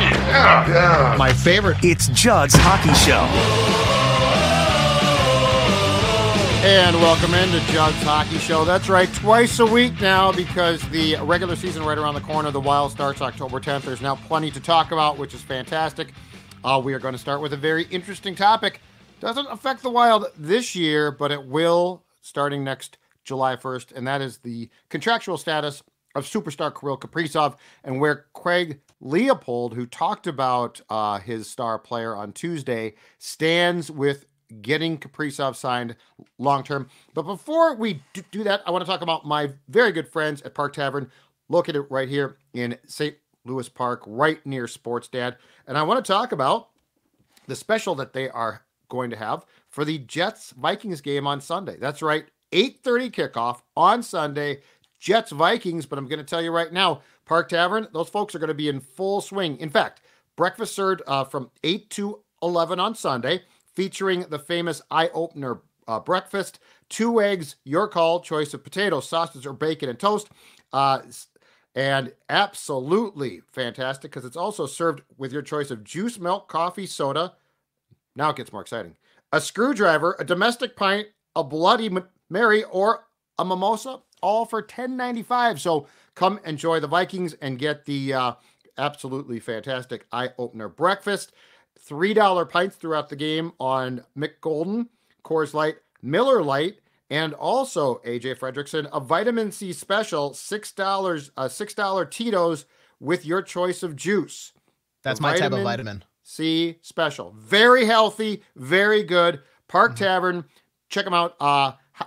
hockey. Yeah. My favorite. It's Judd's Hockey Show. And welcome into Judd's Hockey Show. That's right, twice a week now because the regular season right around the corner. The Wild starts October 10th. There's now plenty to talk about, which is fantastic. We are going to start with a very interesting topic. Doesn't affect the Wild this year, but it will starting next July 1st, and that is the contractual status of superstar Kirill Kaprizov, and where Craig Leopold, who talked about his star player on Tuesday, stands with getting Kaprizov signed long-term. But before we do that, I want to talk about my very good friends at Park Tavern, located right here in St. Louis Park, right near Sports Dad. And I want to talk about the special that they are going to have for the Jets-Vikings game on Sunday. That's right, 8:30 kickoff on Sunday, Jets-Vikings. But I'm going to tell you right now, Park Tavern, those folks are going to be in full swing. In fact, breakfast served from 8 to 11 on Sunday, featuring the famous eye-opener breakfast, 2 eggs, your call, choice of potatoes, sausage, or bacon and toast. And absolutely fantastic because it's also served with your choice of juice, milk, coffee, soda. Now it gets more exciting. A screwdriver, a domestic pint, a Bloody Mary, or a mimosa, all for $10.95. So come enjoy the Vikings and get the absolutely fantastic eye-opener breakfast. $3 pints throughout the game on Mick Golden, Coors Light, Miller Lite, and also AJ Fredrickson, a vitamin C special, $6 Tito's with your choice of juice. That's my type of vitamin C special. Very healthy, very good. Park Tavern, check them out.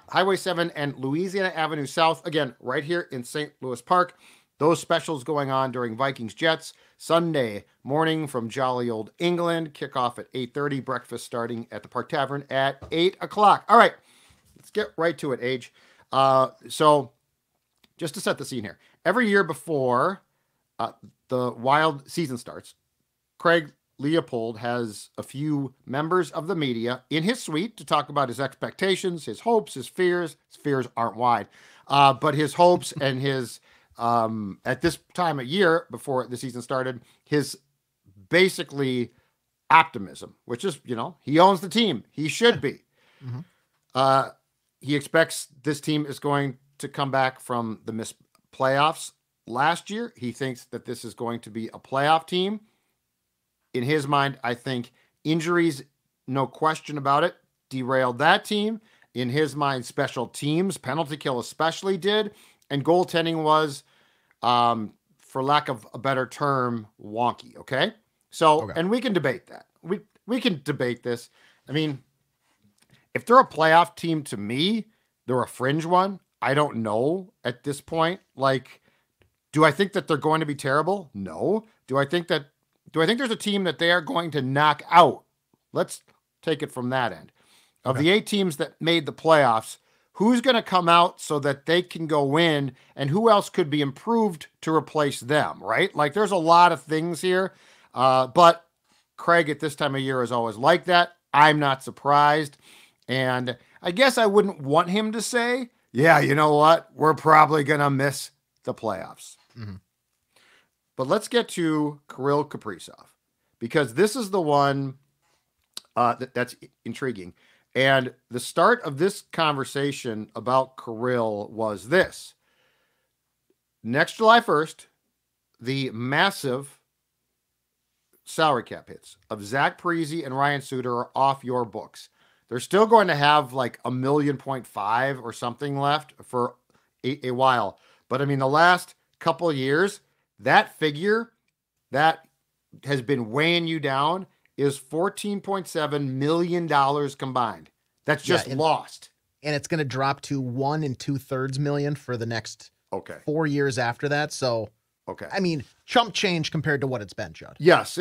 Highway 7 and Louisiana Avenue South, again, right here in St. Louis Park. Those specials going on during Vikings Jets Sunday morning from jolly old England. Kickoff at 8:30. Breakfast starting at the Park Tavern at 8 o'clock. All right, let's get right to it, Age. So just to set the scene here, every year before the Wild season starts, Craig Leopold has a few members of the media in his suite to talk about his expectations, his hopes, his fears. His fears aren't wide, but his hopes and his at this time of year before the season started, his basically optimism, which is, he owns the team. He should be. He expects this team is going to come back from the missed playoffs last year. He thinks that this is going to be a playoff team. In his mind, I think injuries, no question about it, derailed that team. In his mind, special teams, penalty kill especially did. And goaltending was, for lack of a better term, wonky, okay? So, and we can debate that. We can debate this. I mean, if they're a playoff team to me, they're a fringe one. I don't know at this point. Like, do I think that they're going to be terrible? No. Do I think there's a team that they are going to knock out? Let's take it from that end. Of the 8 teams that made the playoffs, who's going to come out so that they can go win, and who else could be improved to replace them, right? Like, there's a lot of things here. But Craig at this time of year is always like that. I'm not surprised. And I guess I wouldn't want him to say, yeah, you know what? We're probably going to miss the playoffs. But let's get to Kirill Kaprizov, because this is the one that's intriguing. And the start of this conversation about Kirill was this. Next July 1st, the massive salary cap hits of Zach Parise and Ryan Suter are off your books. They're still going to have like $1.5 million or something left for a while. But I mean, the last couple of years, that figure that has been weighing you down is $14.7 million combined. That's just lost. And it's going to drop to $1 2/3 million for the next 4 years after that. So, I mean, chump change compared to what it's been, Judd. Yes.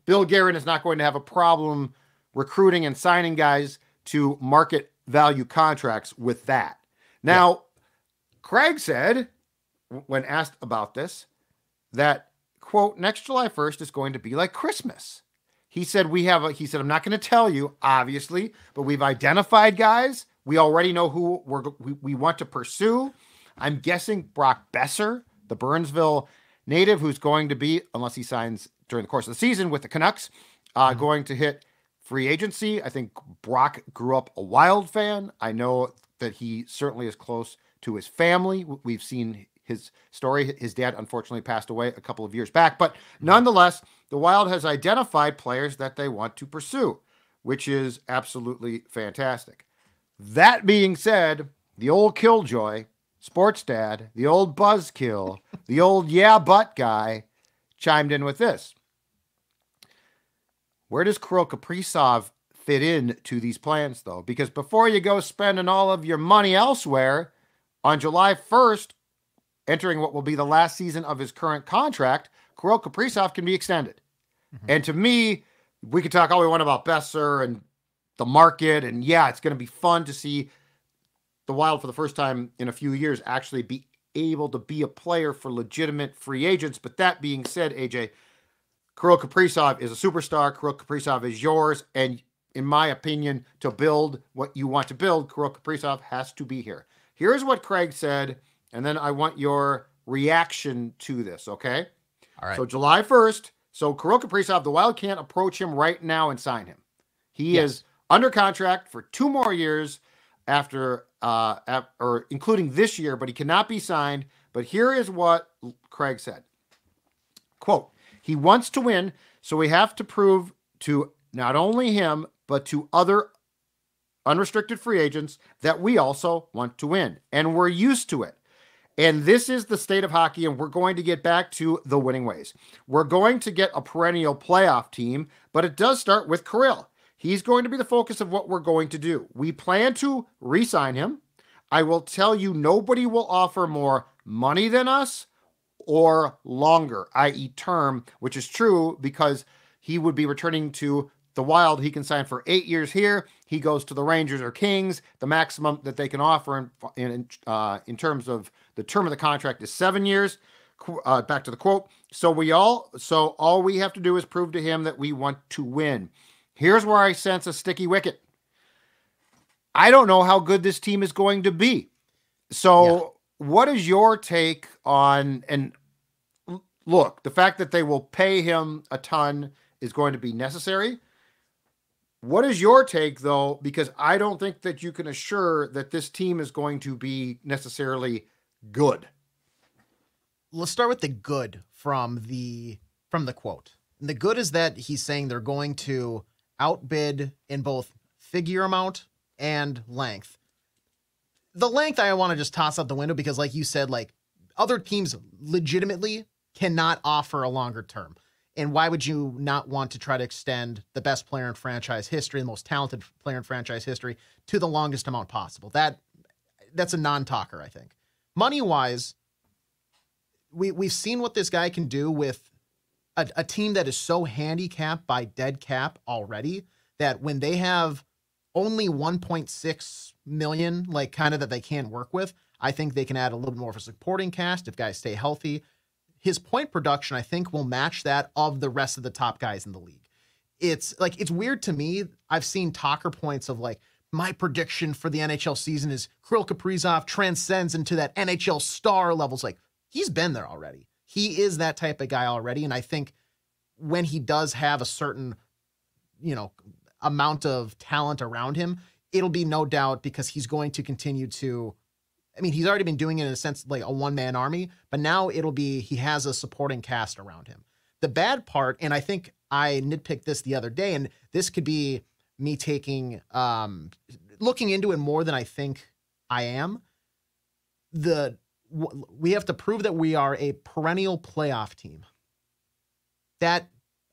Bill Guerin is not going to have a problem recruiting and signing guys to market value contracts with that. Now, Craig said, when asked about this, that, quote, next July 1st is going to be like Christmas. He said, he said, I'm not going to tell you, obviously, but we've identified guys. We already know who we want to pursue. I'm guessing Brock Besser, the Burnsville native who's going to be, unless he signs during the course of the season with the Canucks, going to hit free agency. I think Brock grew up a Wild fan. I know that he certainly is close to his family. We've seen his story. His dad unfortunately passed away a couple of years back, but nonetheless, the Wild has identified players that they want to pursue, which is absolutely fantastic. That being said, the old killjoy, sports dad, the old buzzkill, the old yeah but guy chimed in with this. Where does Kirill Kaprizov fit in to these plans, though? Because before you go spending all of your money elsewhere, on July 1st, entering what will be the last season of his current contract, Kirill Kaprizov can be extended. And to me, we could talk all we want about Besser and the market, and yeah, it's going to be fun to see the Wild for the first time in a few years actually be able to be a player for legitimate free agents. But that being said, AJ, Kirill Kaprizov is a superstar. Kirill Kaprizov is yours. And in my opinion, to build what you want to build, Kirill Kaprizov has to be here. Here's what Craig said, and then I want your reaction to this, okay? All right. So July 1st, so Kirill Kaprizov, the Wild can't approach him right now and sign him. He is under contract for 2 more years after, or including this year, but he cannot be signed. But here is what Craig said. Quote, he wants to win, so we have to prove to not only him, but to other unrestricted free agents that we also want to win. And we're used to it. And this is the state of hockey, and we're going to get back to the winning ways. We're going to get a perennial playoff team, but it does start with Kirill. He's going to be the focus of what we're going to do. We plan to re-sign him. I will tell you, nobody will offer more money than us or longer, i.e. term, which is true because he would be returning to the Wild. He can sign for 8 years here. He goes to the Rangers or Kings. The maximum that they can offer in terms of the term of the contract is 7 years. Back to the quote. So all we have to do is prove to him that we want to win. Here's where I sense a sticky wicket. I don't know how good this team is going to be. So what is your take on, and look, the fact that they will pay him a ton is going to be necessary. What is your take, though? Because I don't think that you can assure that this team is going to be necessarily good. Let's start with the good from the quote. And the good is that he's saying they're going to outbid in both figure amount and length. The length I want to just toss out the window because, like you said, like other teams legitimately cannot offer a longer term. And why would you not want to try to extend the best player in franchise history, the most talented player in franchise history, to the longest amount possible? That's a non-talker, I think. Money-wise, we've seen what this guy can do with a team that is so handicapped by dead cap already that when they have only 1.6 million, like kind of that they can work with, I think they can add a little bit more of a supporting cast if guys stay healthy. His point production, I think, will match that of the rest of the top guys in the league. It's weird to me. I've seen talker points of like, my prediction for the NHL season is Kirill Kaprizov transcends into that NHL star levels. Like, he's been there already. He is that type of guy already. And I think when he does have a certain, amount of talent around him, it'll be no doubt because he's going to continue to, he's already been doing it in a sense like a one-man army, but now it'll be, he has a supporting cast around him. The bad part, and I think I nitpicked this the other day, and this could be me taking, looking into it more than I think I am. We have to prove that we are a perennial playoff team.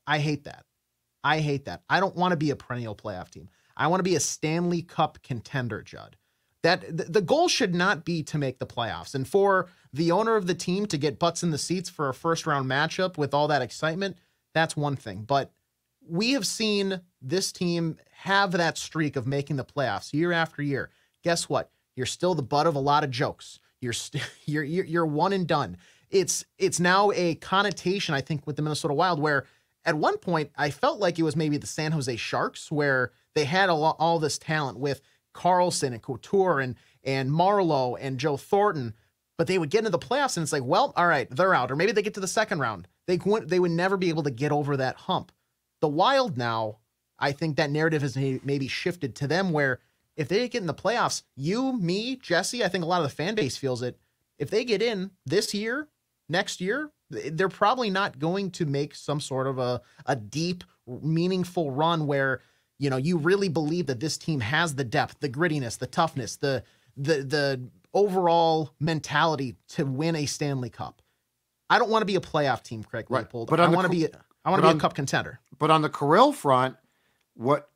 I hate that. I don't want to be a perennial playoff team. I want to be a Stanley Cup contender, Judd. The goal should not be to make the playoffs. And for the owner of the team to get butts in the seats for a first round matchup with all that excitement, that's one thing. But we have seen this team have that streak of making the playoffs year after year. Guess what? You're still the butt of a lot of jokes. You're one and done. It's now a connotation, I think, with the Minnesota Wild, where at one point I felt like it was maybe the San Jose Sharks, where they had all this talent with Carlson and Couture and Marleau and Joe Thornton. But they would get into the playoffs and it's like, well, all right, they're out. Or maybe they get to the second round. They would never be able to get over that hump. The Wild now, I think that narrative has maybe shifted to them where if they get in the playoffs, you, me, Jesse, I think a lot of the fan base feels it. If they get in this year, next year, they're probably not going to make some sort of a deep, meaningful run where, you know, you really believe that this team has the depth, the grittiness, the toughness, the overall mentality to win a Stanley Cup. I don't want to be a playoff team, Craig Leopold. But I want to be a cup contender. But on the Kirill front, what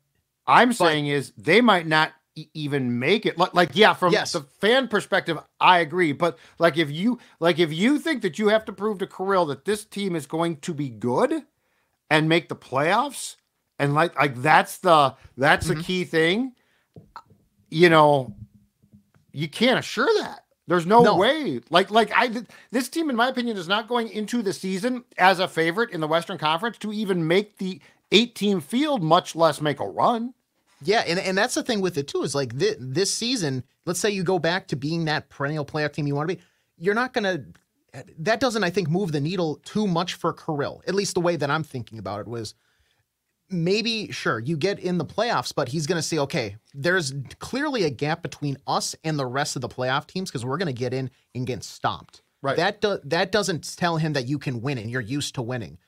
I'm saying is they might not even make it. Like yeah, from the fan perspective, I agree. But if you think that you have to prove to Kirill that this team is going to be good and make the playoffs, and that's the key thing, you know, you can't assure that. There's no way. This team, in my opinion, is not going into the season as a favorite in the Western Conference to even make the 8-team field, much less make a run. Yeah, and that's the thing with it too, is like this season, let's say you go back to being that perennial playoff team you want to be, you're not going to, that doesn't, I think, move the needle too much for Kirill. At least the way that I'm thinking about it was, maybe, sure, you get in the playoffs, but he's going to say, okay, there's clearly a gap between us and the rest of the playoff teams because we're going to get in and get stomped. Right. That doesn't tell him that you can win and you're used to winning.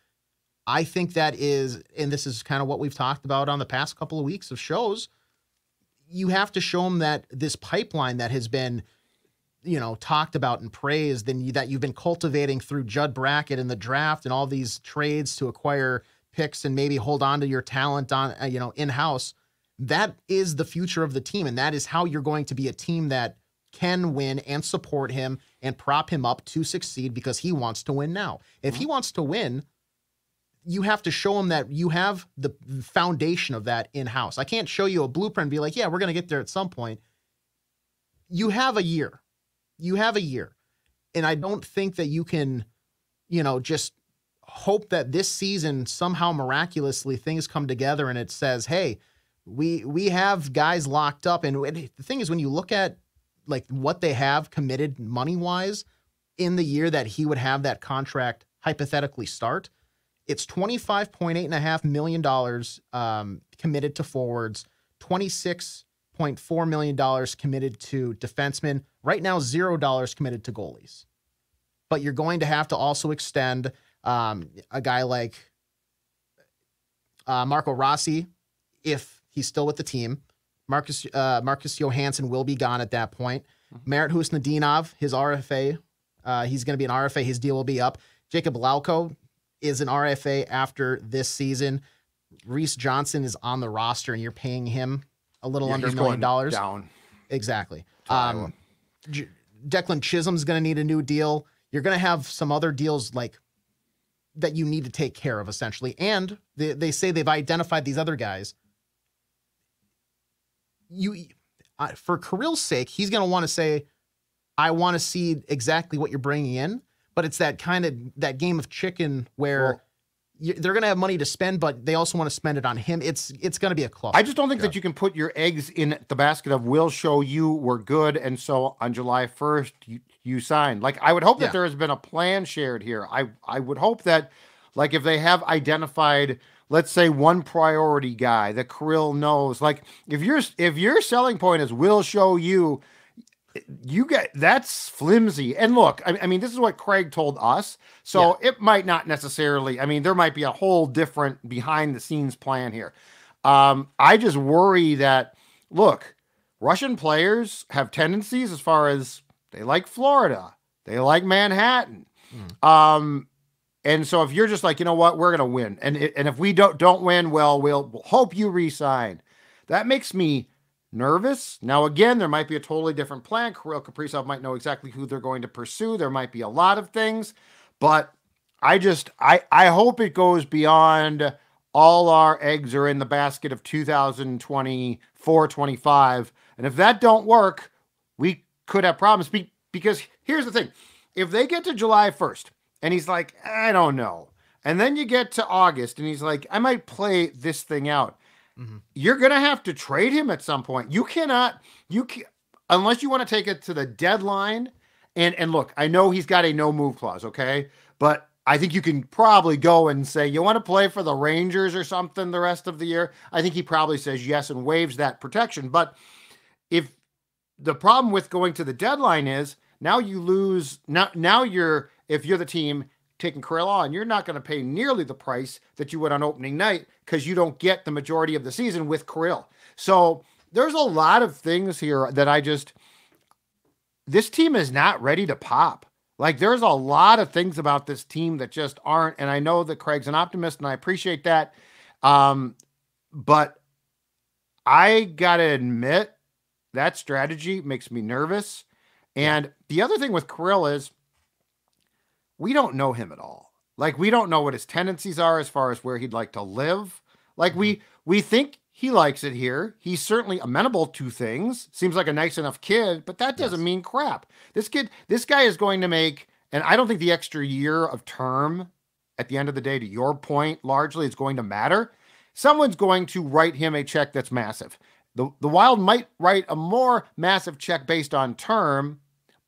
I think that is, and this is kind of what we've talked about on the past couple of weeks of shows, you have to show him that this pipeline that has been, you know, talked about and praised and that you've been cultivating through Judd Brackett in the draft and all these trades to acquire picks and maybe hold on to your talent on, in-house. That is the future of the team. And that is how you're going to be a team that can win and support him and prop him up to succeed because he wants to win now. If he wants to win, you have to show him that you have the foundation of that in-house. I can't show you a blueprint and be like, yeah, we're going to get there at some point. You have a year. And I don't think that you can, just hope that this season somehow miraculously things come together and it says, hey, we have guys locked up. And the thing is, when you look at like what they have committed money-wise in the year that he would have that contract hypothetically start, it's $25.8 million committed to forwards, $26.4 million committed to defensemen. Right now, $0 committed to goalies. But you're going to have to also extend a guy like Marco Rossi, if he's still with the team. Marcus Johansson will be gone at that point. Merit Husnudinov, his RFA, he's going to be an RFA. His deal will be up. Jacob Lauko is an RFA after this season. Reese Johnson is on the roster, and you're paying him a little under $1 million. Down. Exactly. Declan Chisholm's going to need a new deal. You're going to have some other deals like that you need to take care of, essentially. And they say they've identified these other guys. For Kirill's sake, he's going to want to say, I want to see exactly what you're bringing in. But it's that game of chicken where they're going to have money to spend, but they also want to spend it on him. It's going to be a club. I just don't think that you can put your eggs in the basket of we'll show you we're good, and so on July 1st you sign. Like, I would hope that there has been a plan shared here. I would hope that, like, if they have identified, let's say, one priority guy that Kirill knows, like, if your selling point is we'll show you that's flimsy. And look, I mean, this is what Craig told us. So it might not necessarily, there might be a whole different behind the scenes plan here. I just worry that, look, Russian players have tendencies as far as they like Florida, they like Manhattan. And so if you're just like, you know what, we're going to win. And if we don't win, well, we'll hope you re-sign. That makes me nervous. Now, again, there might be a totally different plan. Kirill Kaprizov might know exactly who they're going to pursue. There might be a lot of things, but I hope it goes beyond all our eggs are in the basket of 2024-25. And if that don't work, we could have problems. Because here's the thing. If they get to July 1st and he's like, I don't know. And then you get to August and he's like, I might play this thing out. You're going to have to trade him at some point. You can't, unless you want to take it to the deadline And look, I know he's got a no move clause, okay? But I think you can probably go and say, you want to play for the Rangers or something the rest of the year? I think he probably says yes and waives that protection. But if the problem with going to the deadline is now you lose, now you're, if you're the team taking Kirill on, you're not going to pay nearly the price that you would on opening night because you don't get the majority of the season with Kirill. So there's a lot of things here that this team is not ready to pop. Like, there's a lot of things about this team that just aren't. And I know that Craig's an optimist, and I appreciate that. But I got to admit, that strategy makes me nervous. And the other thing with Kirill is we don't know him at all. Like, we don't know what his tendencies are as far as where he'd like to live. Like, we think he likes it here. He's certainly amenable to things. Seems like a nice enough kid, but that doesn't mean crap. This guy is going to make, and I don't think the extra year of term at the end of the day, to your point, largely is going to matter. Someone's going to write him a check that's massive. The Wild might write a more massive check based on term,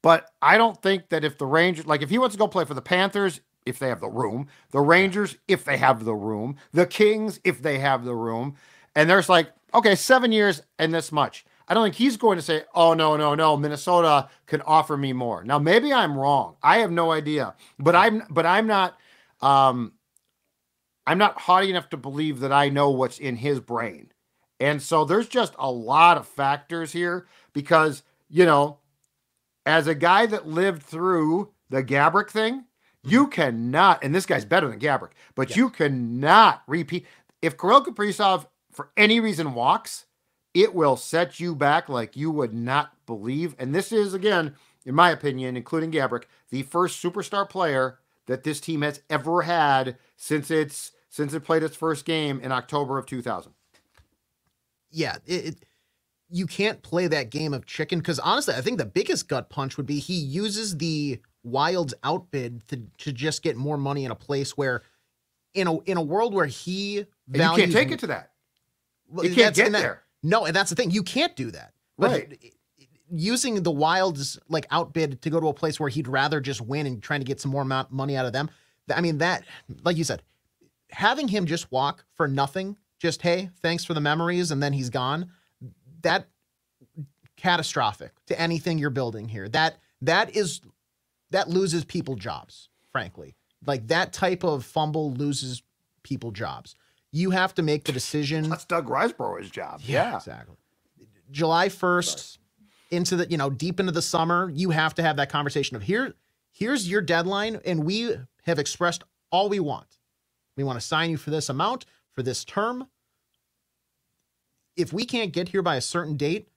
but I don't think that if the Rangers, like if he wants to go play for the Panthers, if they have the room, the Rangers, if they have the room, the Kings, if they have the room, and there's like, okay, 7 years and this much. I don't think he's going to say, oh, no, Minnesota can offer me more. Now, maybe I'm wrong. I have no idea, but I'm not haughty enough to believe that I know what's in his brain. And so there's just a lot of factors here because, as a guy that lived through the Gabrick thing, you cannot, and this guy's better than Gabrick, but you cannot repeat. If Kirill Kaprizov for any reason walks, it will set you back like you would not believe. And this is, again, in my opinion, including Gabrick, the first superstar player that this team has ever had since it played its first game in October of 2000. Yeah, you can't play that game of chicken because honestly, I think the biggest gut punch would be he uses the Wild's outbid to just get more money in a place where, in a world where he values, you can't take it to that. You can't get there. No, and that's the thing. You can't do that. But right. Using the Wild's like outbid to go to a place where he'd rather just win and trying to get some more money out of them. I mean, that, like you said, having him just walk for nothing, just, hey, thanks for the memories, and then he's gone, that catastrophic to anything you're building here. That loses people jobs, frankly. Like, that type of fumble loses people jobs. You have to make the decision. That's Doug Riseboro's job. Yeah, exactly. July 1st into the, deep into the summer, you have to have that conversation of here's your deadline, and we have expressed all we want. We want to sign you for this amount, for this term. If we can't get here by a certain date,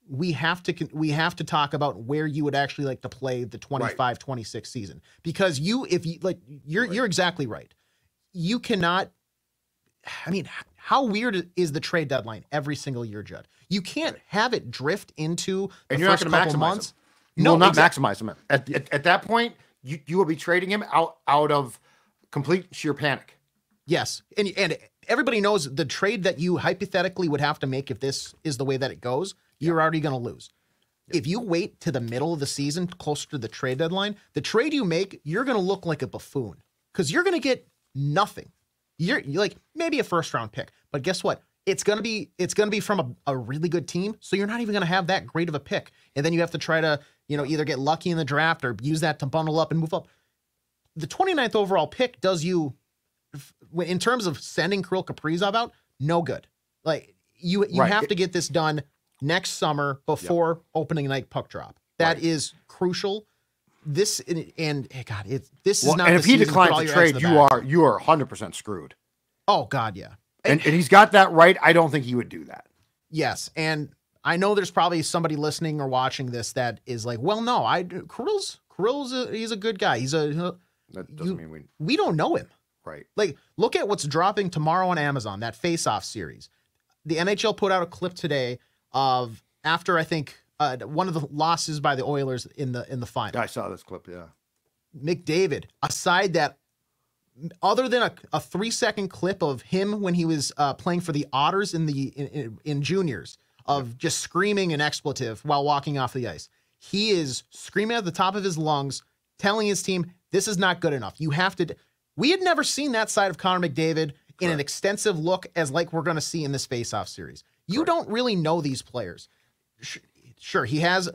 we have to talk about where you would actually like to play the 25-26 season. Because you're exactly right. You cannot, I mean, how weird is the trade deadline every single year, Judd? You can't have it drift into the you're first not going to couple maximize months. Him. You will not maximize him. At that point, you will be trading him out of complete sheer panic. Yes. And everybody knows the trade that you hypothetically would have to make if this is the way that it goes, you're already going to lose. Yep. If you wait to the middle of the season, closer to the trade deadline, the trade you make, you're going to look like a buffoon because you're going to get nothing. You're like maybe a first round pick, but guess what? It's going to be from a really good team. So you're not even going to have that great of a pick. And then you have to try to, either get lucky in the draft or use that to bundle up and move up. The 29th overall pick does you, in terms of sending Kirill Kaprizov out, no good. Like you have to get this done next summer before opening night puck drop. That is crucial. This is not. And if he declines the trade, you are 100% screwed. Oh God, yeah. And he's got that right. I don't think he would do that. Yes, and I know there's probably somebody listening or watching this that is like, well, no, Kirill's he's a good guy. That doesn't mean we don't know him. Right. Like, look at what's dropping tomorrow on Amazon, that face-off series. The NHL put out a clip today of after, I think, one of the losses by the Oilers in the final. I saw this clip, yeah. McDavid, aside that, other than a 3-second clip of him when he was playing for the Otters in juniors, of just screaming an expletive while walking off the ice, He is screaming at the top of his lungs, telling his team, this is not good enough. You have to. We had never seen that side of Connor McDavid in an extensive look as like we're going to see in this face-off series. You don't really know these players. Sure, he has,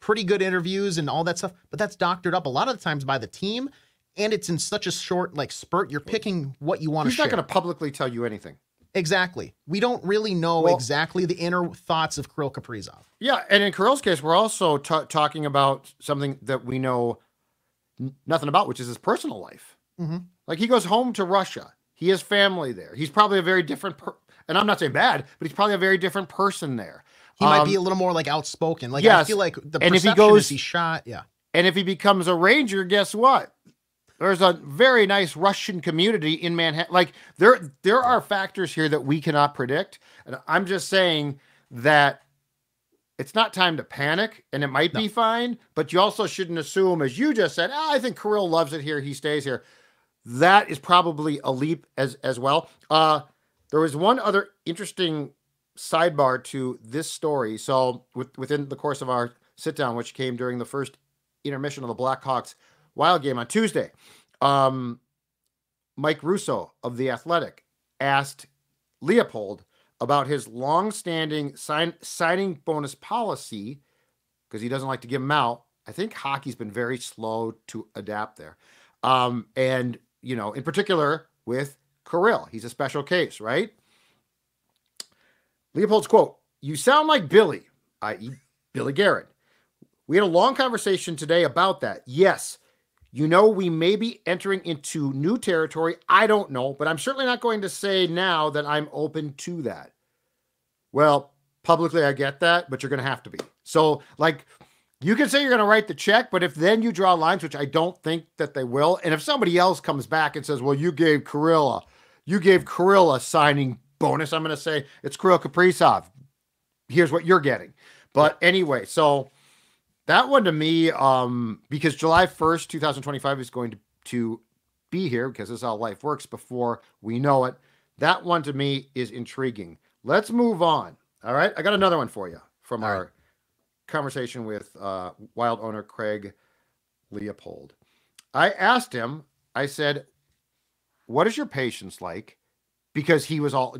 pretty good interviews and all that stuff, but that's doctored up a lot of the times by the team, and it's in such a short spurt. You're picking what you want to share. He's not going to publicly tell you anything. Exactly. We don't really know exactly the inner thoughts of Kirill Kaprizov. Yeah, and in Kirill's case, we're also talking about something that we know nothing about, which is his personal life. Mm-hmm. Like, he goes home to Russia. He has family there. He's probably a very different, and I'm not saying bad, but he's probably a very different person there. He might be a little more outspoken. Yes. I feel like the and perception if he goes, is he's shot. Yeah. And if he becomes a Ranger, guess what? There's a very nice Russian community in Manhattan. Like, there are factors here that we cannot predict. And I'm just saying that it's not time to panic, and it might be fine, but you also shouldn't assume, as you just said, I think Kirill loves it here, he stays here. That is probably a leap as well. There was one other interesting sidebar to this story. So within the course of our sit-down, which came during the first intermission of the Blackhawks Wild game on Tuesday, Mike Russo of The Athletic asked Leopold about his long-standing signing bonus policy, because he doesn't like to give them out. I think hockey's been very slow to adapt there. And, in particular with Kirill, he's a special case, right? Leopold's quote, "You sound like Billy," i.e. Billy Guerin. "We had a long conversation today about that. Yes, we may be entering into new territory. I don't know, but I'm certainly not going to say now that I'm open to that." Well, publicly, I get that, but you're going to have to be. So, you can say you're going to write the check, but if then you draw lines, which I don't think that they will, and if somebody else comes back and says, well, you gave Kirill a signing bonus, I'm going to say, it's Kirill Kaprizov. Here's what you're getting. But anyway, so that one to me, because July 1st, 2025 is going to be here, because this is how life works before we know it. That one to me is intriguing. Let's move on. All right. I got another one for you from our conversation with Wild owner Craig Leopold. I asked him, I said, what is your patience like? Because he was all,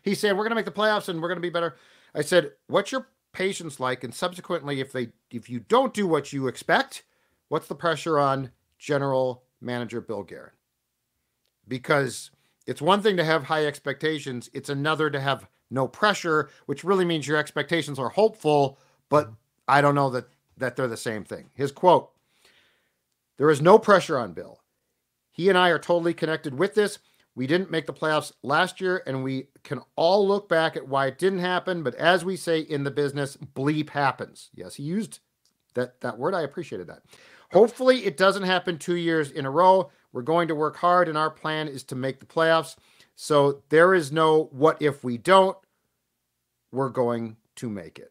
he said, we're going to make the playoffs and we're going to be better. I said, what's your patience like? And subsequently, if you don't do what you expect, what's the pressure on general manager Bill Guerin? Because it's one thing to have high expectations. It's another to have no pressure, which really means your expectations are hopeful, but I don't know that they're the same thing. His quote, "There is no pressure on Bill. He and I are totally connected with this. We didn't make the playoffs last year, and we can all look back at why it didn't happen. But as we say in the business, bleep happens." Yes, he used that word. I appreciated that. "Hopefully it doesn't happen 2 years in a row. We're going to work hard, and our plan is to make the playoffs. So there is no what if we don't. We're going to make it."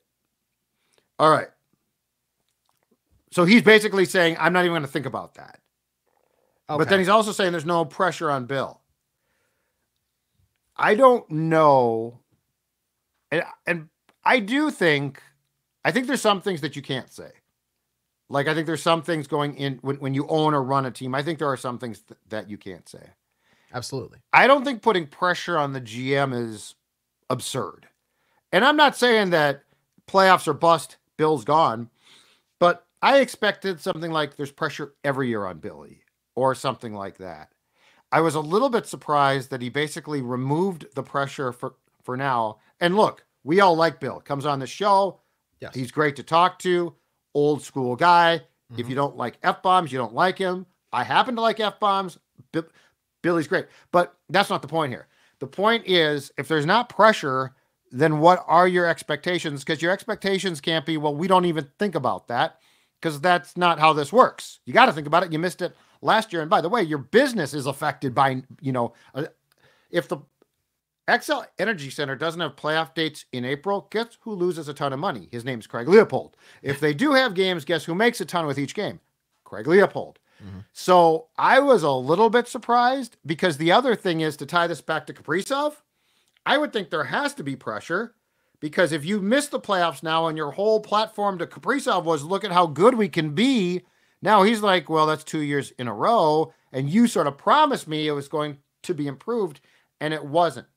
All right. So he's basically saying, I'm not even going to think about that. Okay. But then he's also saying there's no pressure on Bill. I don't know. And I think there's some things that you can't say. I think there's some things going in when you own or run a team. I think there are some things that you can't say. Absolutely. I don't think putting pressure on the GM is absurd. And I'm not saying that playoffs are bust, Bill's gone, but I expected something like there's pressure every year on Billy or something like that. I was a little bit surprised that he basically removed the pressure for now. And look, we all like Bill. Comes on the show. Yes. He's great to talk to. Old school guy. Mm-hmm. If you don't like F-bombs, you don't like him. I happen to like F-bombs. Billy's great. But that's not the point here. The point is, if there's not pressure, then what are your expectations? Because your expectations can't be, well, we don't even think about that, because that's not how this works. You got to think about it. You missed it last year. And by the way, your business is affected by, if the XL Energy Center doesn't have playoff dates in April, guess who loses a ton of money? His name's Craig Leopold. If they do have games, guess who makes a ton with each game? Craig Leopold. Mm-hmm. So I was a little bit surprised, because the other thing is, to tie this back to Kaprizov, I would think there has to be pressure, Because if you miss the playoffs now and your whole platform to Kaprizov was look at how good we can be, now he's like, well, that's 2 years in a row. And you sort of promised me it was going to be improved, and it wasn't.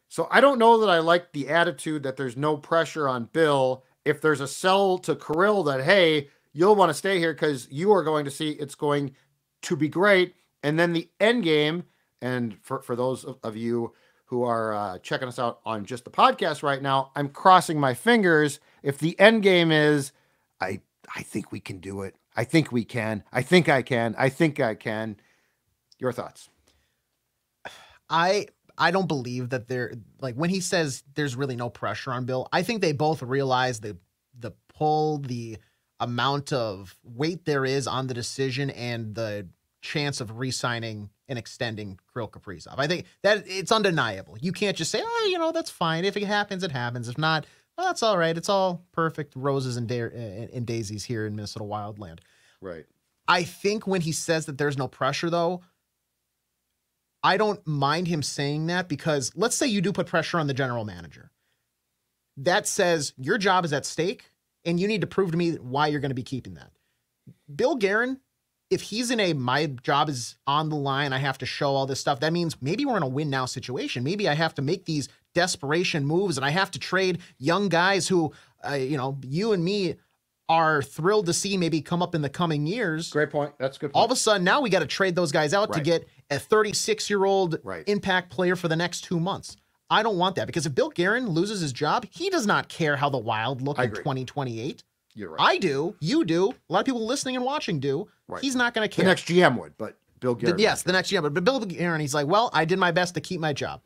So I don't know that I like the attitude that there's no pressure on Bill. If there's a sell to Kirill that, hey, you'll want to stay here because you are going to see it's going to be great. And then the end game, and for those of you who are checking us out on just the podcast right now, I'm crossing my fingers. If the end game is, I think we can do it. I think we can. I think I can. I think I can. Your thoughts? I don't believe that like when he says there's really no pressure on Bill, I think they both realize the pull, the amount of weight there is on the decision and the chance of re-signing and extending Kirill Kaprizov. I think that it's undeniable. You can't just say, oh, that's fine. If it happens, it happens. If not, well, that's all right. It's all perfect roses and daisies here in Minnesota Wildland. Right. I think when he says that there's no pressure, though, I don't mind him saying that because let's say you do put pressure on the general manager. That says your job is at stake and you need to prove to me why you're going to be keeping that. Bill Guerin, if he's in my job is on the line, I have to show all this stuff. That means maybe we're in a win now situation. Maybe I have to make these desperation moves and I have to trade young guys who, you and me are thrilled to see maybe come up in the coming years. Great point. That's a good point. All of a sudden now we got to trade those guys out to get a 36-year-old impact player for the next 2 months. I don't want that because if Bill Guerin loses his job, he does not care how the Wild look in 2028. You're right. I do. You do. A lot of people listening and watching do. Right. He's not going to care. The next GM would, but Bill Guerin. Yes, the next GM. But Bill Guerin, he's like, well, I did my best to keep my job.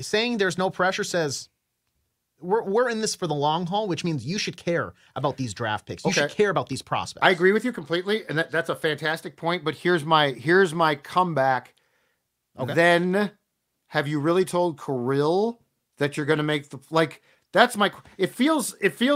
Saying there's no pressure says we're in this for the long haul, which means you should care about these draft picks. You should care about these prospects. I agree with you completely, and that's a fantastic point. But here's my comeback. Okay. Then, have you really told Kirill that you're going to make That's my. It feels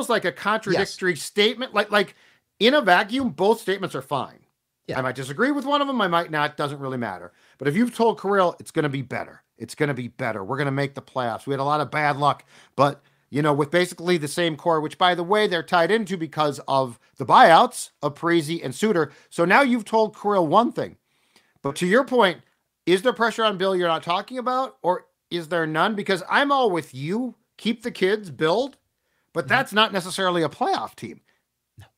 like a contradictory statement. Like in a vacuum, both statements are fine. Yeah. I might disagree with one of them. I might not. Doesn't really matter. But if you've told Kirill, it's going to be better. It's going to be better. We're going to make the playoffs. We had a lot of bad luck, but with basically the same core, which by the way they're tied into because of the buyouts of Parise and Suter. So now you've told Kirill one thing. But to your point, is there pressure on Bill you're not talking about, or is there none? Because I'm all with you. Keep the kids, build, but that's not necessarily a playoff team.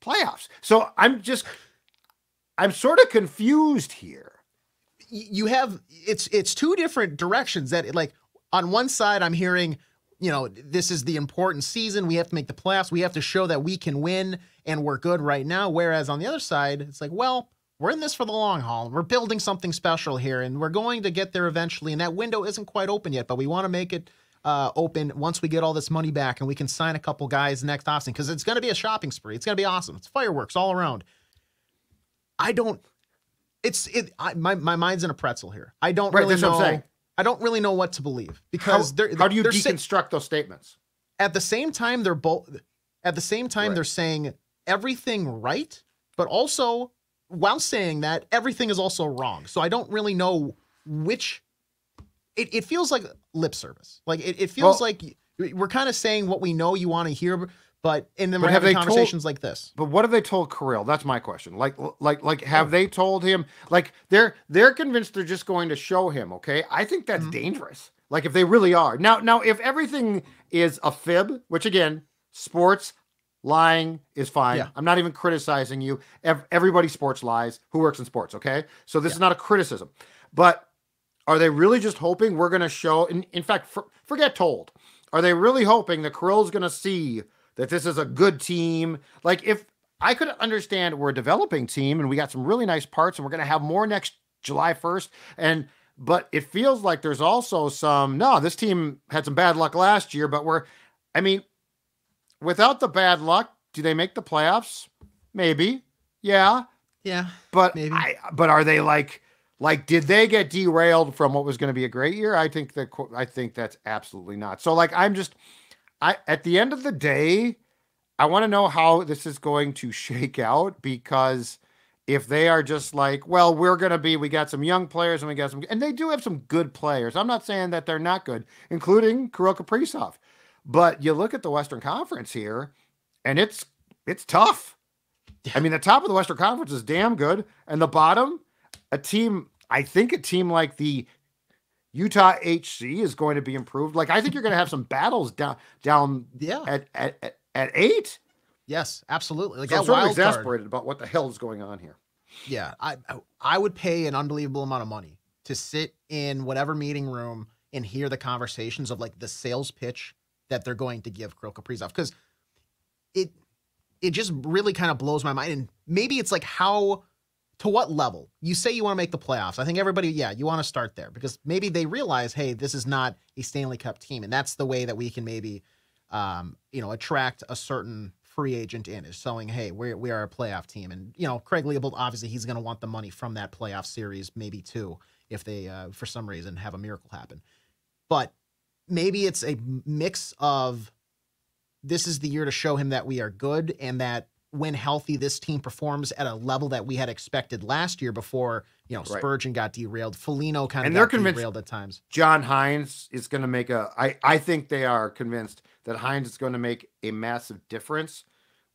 Playoffs. So I'm sort of confused here. You have, it's two different directions that like on one side, I'm hearing, this is the important season. We have to make the playoffs. We have to show that we can win and we're good right now. Whereas on the other side, it's like, well, we're in this for the long haul. We're building something special here and we're going to get there eventually. And that window isn't quite open yet, but we want to make it open once we get all this money back and we can sign a couple guys next offseason because it's going to be a shopping spree. It's going to be awesome. It's fireworks all around. My mind's in a pretzel here. I don't really know. What I'm saying. I don't really know what to believe because how do you deconstruct those statements? At the same time, they're saying everything right, but also while saying that everything is also wrong. So I don't really know which. It feels like lip service. Like it feels like we're kind of saying what we know you want to hear, but then we're having conversations like this. But what have they told Kirill? That's my question. Like have they told him? Like they're convinced they're just going to show him. Okay, I think that's dangerous. Like if they really are now, if everything is a fib, which again, sports lying is fine. Yeah. I'm not even criticizing you. Everybody sports lies. Who works in sports? Okay, so this is not a criticism, but. Are they really just hoping we're going to show? In fact, forget told. Are they really hoping that Kirill's going to see that this is a good team? Like if I could understand we're a developing team and we got some really nice parts and we're going to have more next July 1st. But it feels like there's also this team had some bad luck last year, but without the bad luck, do they make the playoffs? Maybe. Yeah. Yeah. But maybe. But are they like, did they get derailed from what was going to be a great year? I think that's absolutely not. So at the end of the day, I want to know how this is going to shake out because if they are just like, well, we got some young players and they do have some good players. I'm not saying that they're not good, including Kirill Kaprizov, But you look at the Western Conference here, and it's tough. I mean, the top of the Western Conference is damn good, and the bottom, a team like the Utah HC is going to be improved. Like, I think you're going to have some battles down at 8. Yes, absolutely. Like, so that I'm sort of wild exasperated card, about what the hell is going on here. Yeah, I would pay an unbelievable amount of money to sit in whatever meeting room and hear the conversations of like the sales pitch that they're going to give Kirill Kaprizov, because it just really kind of blows my mind. And maybe it's like to what level you say you want to make the playoffs. I think everybody, you want to start there, because maybe they realize, hey, this is not a Stanley Cup team, and that's the way that we can maybe attract a certain free agent in, is showing, hey, we are a playoff team. And Craig Leopold, obviously he's going to want the money from that playoff series, maybe too, if they for some reason have a miracle happen. But maybe it's a mix of, this is the year to show him that we are good, and that when healthy, this team performs at a level that we had expected last year before, Spurgeon got derailed. Foligno kind of got derailed at times. John Hines is going to make I think they are convinced that Hines is going to make a massive difference,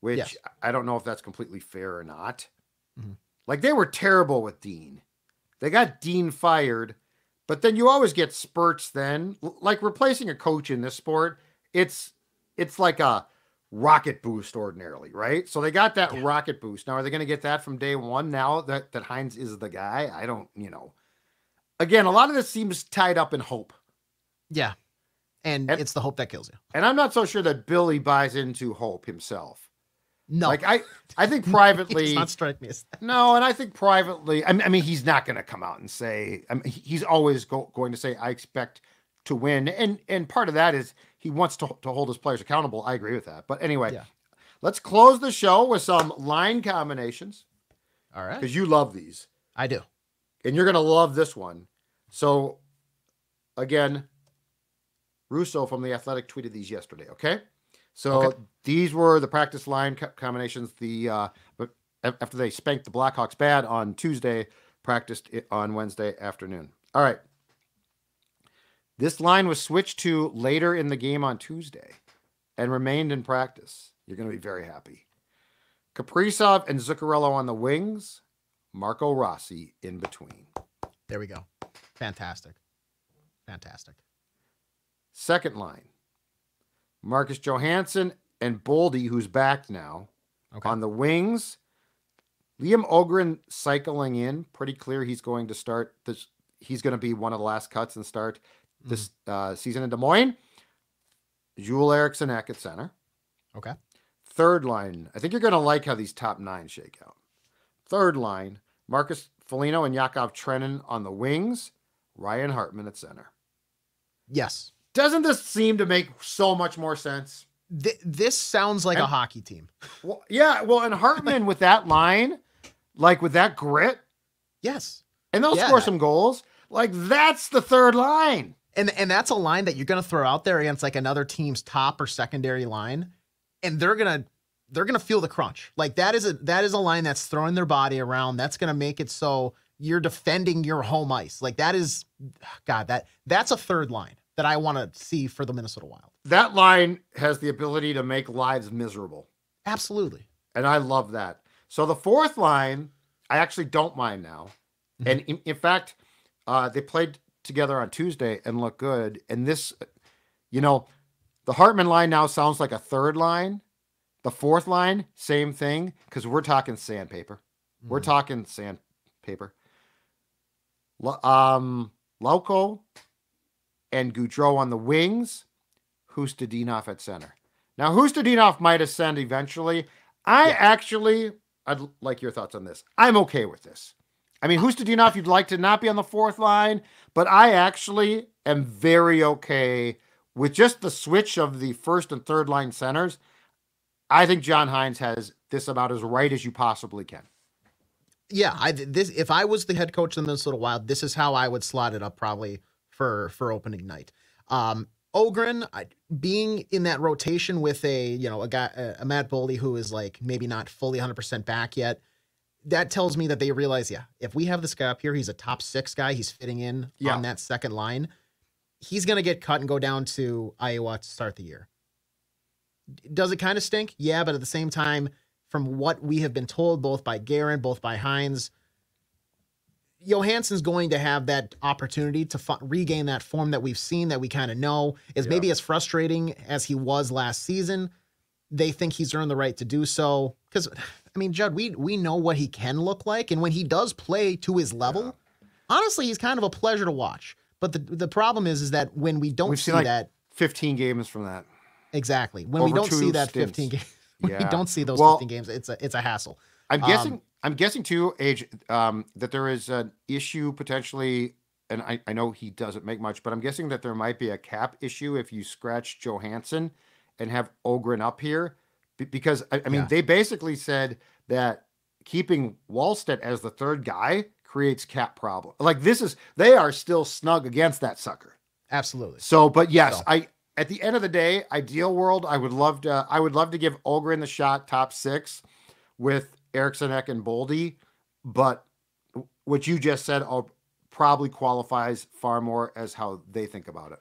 which I don't know if that's completely fair or not. Mm-hmm. Like, they were terrible with Dean. They got Dean fired, but then you always get spurts then. Like, replacing a coach in this sport, it's like a rocket boost ordinarily, right? So they got that rocket boost. Now, are they going to get that from day one now that Hines is the guy? I don't, Again, a lot of this seems tied up in hope. Yeah. And it's the hope that kills you. And I'm not so sure that Billy buys into hope himself. No. Like, I think privately... He does not strike me as that. No, and I think privately... I mean, he's not going to come out and say... I mean, he's always going to say, I expect to win. And part of that is he wants to hold his players accountable. I agree with that. But anyway, let's close the show with some line combinations. All right. Because you love these. I do. And you're going to love this one. So, again, Russo from The Athletic tweeted these yesterday, okay? So these were the practice line combinations. But after they spanked the Blackhawks bad on Tuesday, practiced it on Wednesday afternoon. All right. This line was switched to later in the game on Tuesday and remained in practice. You're going to be very happy. Kaprizov and Zuccarello on the wings, Marco Rossi in between. There we go. Fantastic. Second line, Marcus Johansson and Boldy, who's back now, on the wings. Liam Ogren cycling in. Pretty clear he's going to start this. He's going to be one of the last cuts and start this season in Des Moines. Joel Eriksson at center. Okay. Third line. I think you're going to like how these top 9 shake out. Third line, Marcus Foligno and Yakov Trenin on the wings. Ryan Hartman at center. Yes. Doesn't this seem to make so much more sense? This sounds like a hockey team. Well, yeah. Well, and Hartman with that line, like with that grit. Yes. And they'll score some goals. Like, that's the third line. And that's a line that you're going to throw out there against like another team's top or secondary line. And they're going to feel the crunch. Like, that is a line that's throwing their body around. That's going to make it so you're defending your home ice. Like, that's a third line that I want to see for the Minnesota Wild. That line has the ability to make lives miserable. Absolutely. And I love that. So the fourth line, I actually don't mind now. Mm-hmm. And in fact, they played together on Tuesday and looked good. And this, the Hartman line now sounds like a third line. The fourth line, same thing, because we're talking sandpaper. Mm-hmm. We're talking sandpaper. Lauko and Goudreau on the wings. Hustadinov at center. Now, Hustadinov might ascend eventually. I'd like your thoughts on this. I'm okay with this. I mean, Hustadinov, you'd like to not be on the fourth line, but I actually am very okay with just the switch of the first and third line centers. I think John Hines has this about as right as you possibly can. Yeah, if I was the head coach of the Minnesota Wild, this is how I would slot it up probably for opening night. Ogren being in that rotation with a Matt Boldy who is like maybe not fully 100% back yet. That tells me that they realize, if we have this guy up here, he's a top 6 guy. He's fitting in on that second line. He's going to get cut and go down to Iowa to start the year. Does it kind of stink? Yeah, but at the same time, from what we have been told, both by Guerin, both by Hines, Johansson's going to have that opportunity to regain that form that we've seen, that we kind of know is maybe as frustrating as he was last season. They think he's earned the right to do so. Because, I mean, Judd, we know what he can look like. And when he does play to his level, honestly, he's kind of a pleasure to watch. But the problem is that when we don't see like that 15 games from that. Exactly. When we don't see that 15 games, when we don't see those 15 games, it's a hassle. I'm guessing too, Age, that there is an issue potentially, and I know he doesn't make much, but I'm guessing that there might be a cap issue if you scratch Johansson and have Ogren up here, because I mean they basically said that keeping Wallstedt as the third guy creates cap problem. Like they are still snug against that sucker. Absolutely. So, but yes, at the end of the day, ideal world, I would love to give Ogren the shot top 6 with Eriksson, Ek, and Boldy, but what you just said probably qualifies far more as how they think about it.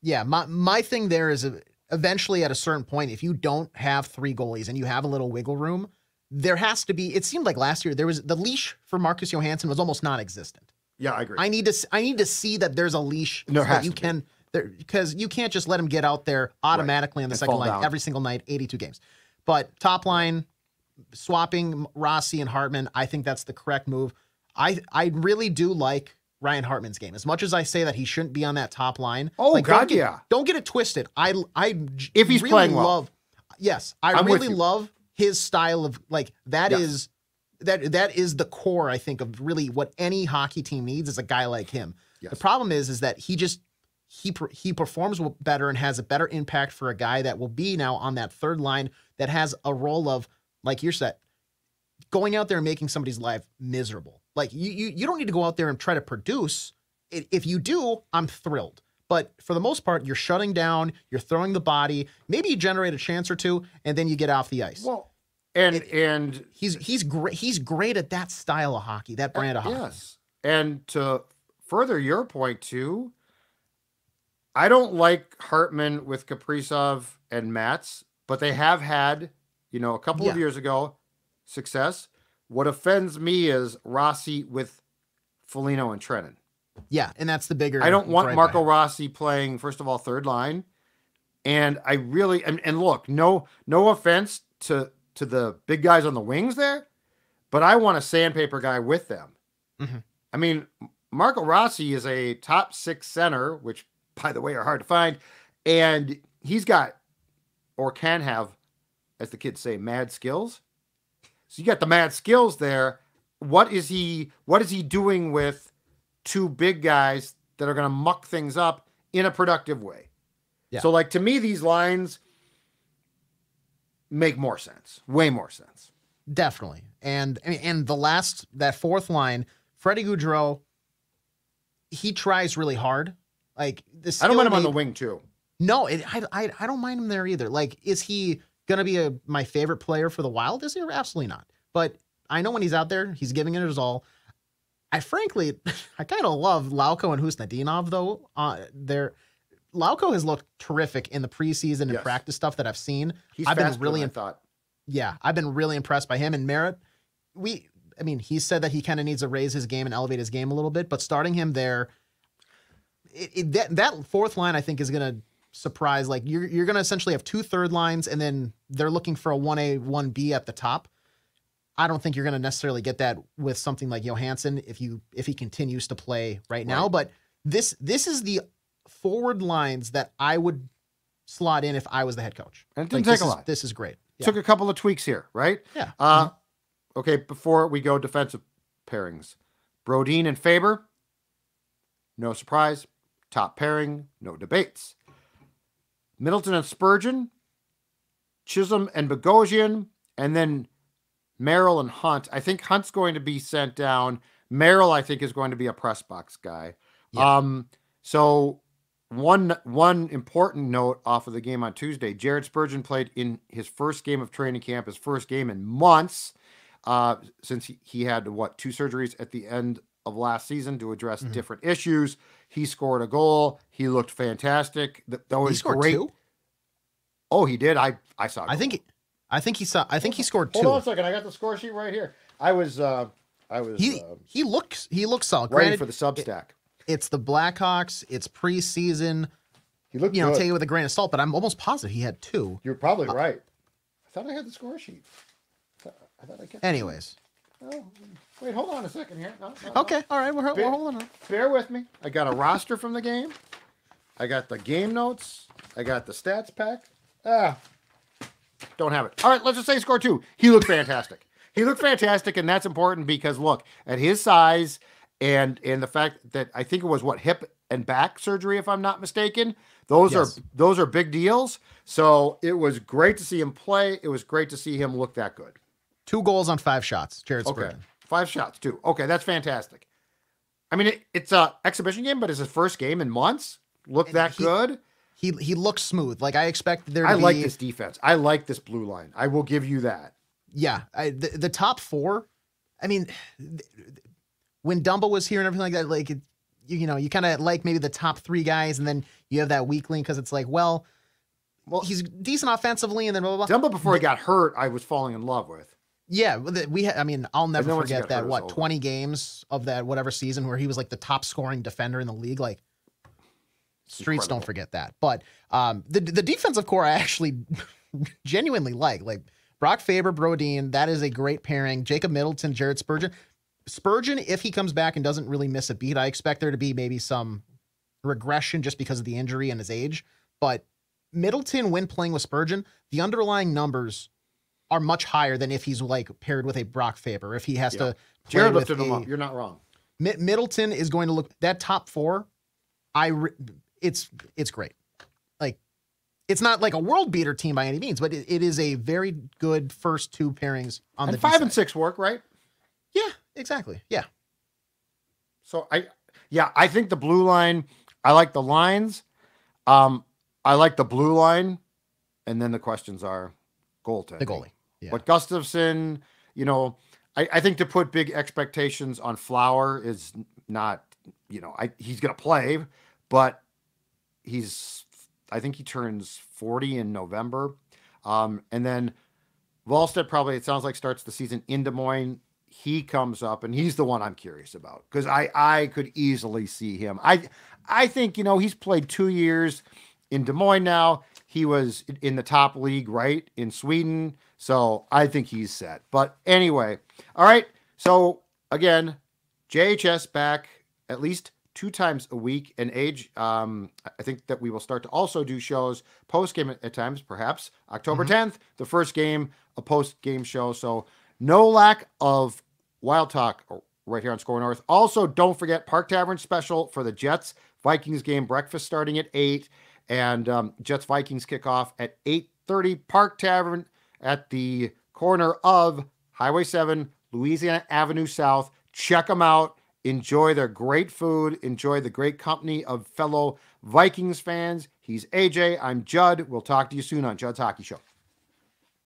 Yeah, my thing there is eventually at a certain point, if you don't have 3 goalies and you have a little wiggle room, there has to be. It seemed like last year there was the leash for Marcus Johansson was almost non-existent. Yeah, I agree. I need to see that there's a leash so that you can. Because you can't just let him get out there automatically on the second line every single night, 82 games. But top line, swapping Rossi and Hartman, I think that's the correct move. I really do like Ryan Hartman's game. As much as I say that he shouldn't be on that top line. Oh, God, don't get it twisted. If he's really playing well. I really love his style of, like, that is the core, I think, of really what any hockey team needs is a guy like him. Yes. The problem is that he performs better and has a better impact for a guy that will be now on that third line that has a role of, like you're said, going out there and making somebody's life miserable. Like you don't need to go out there and try to produce. If you do, I'm thrilled. But for the most part, you're shutting down, you're throwing the body, maybe you generate a chance or two, and then you get off the ice. Well, and he's great. He's great at that style of hockey, that brand of hockey. Yes. And to further your point too, I don't like Hartman with Kaprizov and Mats, but they have had, a couple of years ago, success. What offends me is Rossi with Foligno and Trennan. Yeah, and that's the bigger. I don't want Marco Rossi playing, first of all, third line. And I really, and look, no offense to the big guys on the wings there, but I want a sandpaper guy with them. Mm-hmm. I mean, Marco Rossi is a top 6 center, which, by the way, are hard to find. And he's got, or can have, as the kids say, mad skills. So you got the mad skills there. What is he doing with 2 big guys that are going to muck things up in a productive way? Yeah. So, like, to me, these lines make more sense, way more sense. Definitely. And that fourth line, Freddie Gaudreau, he tries really hard. Like, I don't mind him on the wing too. No, I don't mind him there either. Like, is he going to be my favorite player for the Wild this year? Absolutely not. But I know when he's out there, he's giving it his all. I kind of love Lauko and Husnadinov though. Lauko has looked terrific in the preseason and practice stuff that I've seen. I've been really impressed by him and Merritt. He said that he kind of needs to raise his game and elevate his game a little bit, but starting him there, that fourth line I think is going to surprise. Like you're going to essentially have 2 third lines, and then they're looking for a 1A, 1B at the top. I don't think you're going to necessarily get that with something like Johansson if he continues to play right now. But this is the forward lines that I would slot in if I was the head coach. And it didn't take a lot. This is great. Yeah. Took a couple of tweaks here, right? Yeah. Okay, before we go defensive pairings, Brodin and Faber, no surprise. Top pairing, no debates. Middleton and Spurgeon, Chisholm and Bogosian, and then Merrill and Hunt. I think Hunt's going to be sent down. Merrill, I think, is going to be a press box guy. Yeah. So one important note off of the game on Tuesday, Jared Spurgeon played in his first game of training camp, his first game in months, since he had, 2 surgeries at the end of last season to address different issues. He scored a goal. He looked fantastic. That was he scored great. 2? Oh, he did. I saw. I think he scored 2. Hold on a second. I got the score sheet right here. He looks solid. Ready Granted, for the Substack. It's the Blackhawks. It's preseason. He looked good. good. Take it with a grain of salt, but I'm almost positive he had 2. You're probably right. I thought I had the score sheet. I thought I kept. Anyways. Oh, wait, hold on a second here. No, okay, all right, we're holding on. Bear with me. I got a roster from the game. I got the game notes. I got the stats pack. Don't have it. All right, let's just say score 2. He looked fantastic. He looked fantastic, and that's important because, look, at his size and the fact that I think it was, hip and back surgery, if I'm not mistaken, those are big deals. So it was great to see him play. It was great to see him look that good. 2 goals on 5 shots, Jared Spurgeon. Okay, 5 shots, too. Okay, that's fantastic. I mean, it's an exhibition game, but it's his first game in months. Look that good. He looks smooth. Like I expected there to be. I like this defense. I like this blue line. I will give you that. Yeah, the top 4. I mean, when Dumba was here and everything like that, like you kind of like maybe the top 3 guys, and then you have that weak link because it's like, well, he's decent offensively, and then blah blah blah. Dumba before he got hurt, I was falling in love with. Yeah, I mean, I'll never forget that. 20 20 games of that whatever season where he was like the top scoring defender in the league. Like, streets don't forget that. But the defensive core I actually genuinely like. Like Brock Faber, Brodin, that is a great pairing. Jacob Middleton, Jared Spurgeon. Spurgeon, if he comes back and doesn't really miss a beat, I expect there to be maybe some regression just because of the injury and his age. But Middleton, when playing with Spurgeon, the underlying numbers are much higher than if he's like paired with a Brock Faber. If he has to play Jared with lifted him up. You're not wrong. Middleton is going to look that top 4. It's great. Like it's not like a world beater team by any means, but it is a very good first 2 pairings on and the 5 and 6 work, right? Yeah, exactly. Yeah. So I think the blue line. I like the lines. I like the blue line, and then the questions are goaltending. The goalie. Yeah. But Gustafsson, I think to put big expectations on Flower is not, he's going to play, but I think he turns 40 in November. And then Wallstedt probably, it sounds like, starts the season in Des Moines. He comes up, and he's the one I'm curious about because I could easily see him. I think, he's played 2 years in Des Moines now. He was in the top league, right, in Sweden. So I think he's set. But anyway, all right. So again, JHS back at least 2 times a week. And Age, I think that we will start to also do shows post-game at times, perhaps. October 10th, the first game, a post-game show. So no lack of Wild Talk right here on SKOR North. Also, don't forget Park Tavern special for the Jets-Vikings game. Breakfast starting at 8. And Jets-Vikings kickoff at 8:30. Park Tavern at the corner of Highway 7, Louisiana Avenue South. Check them out. Enjoy their great food. Enjoy the great company of fellow Vikings fans. He's AJ. I'm Judd. We'll talk to you soon on Judd's Hockey Show.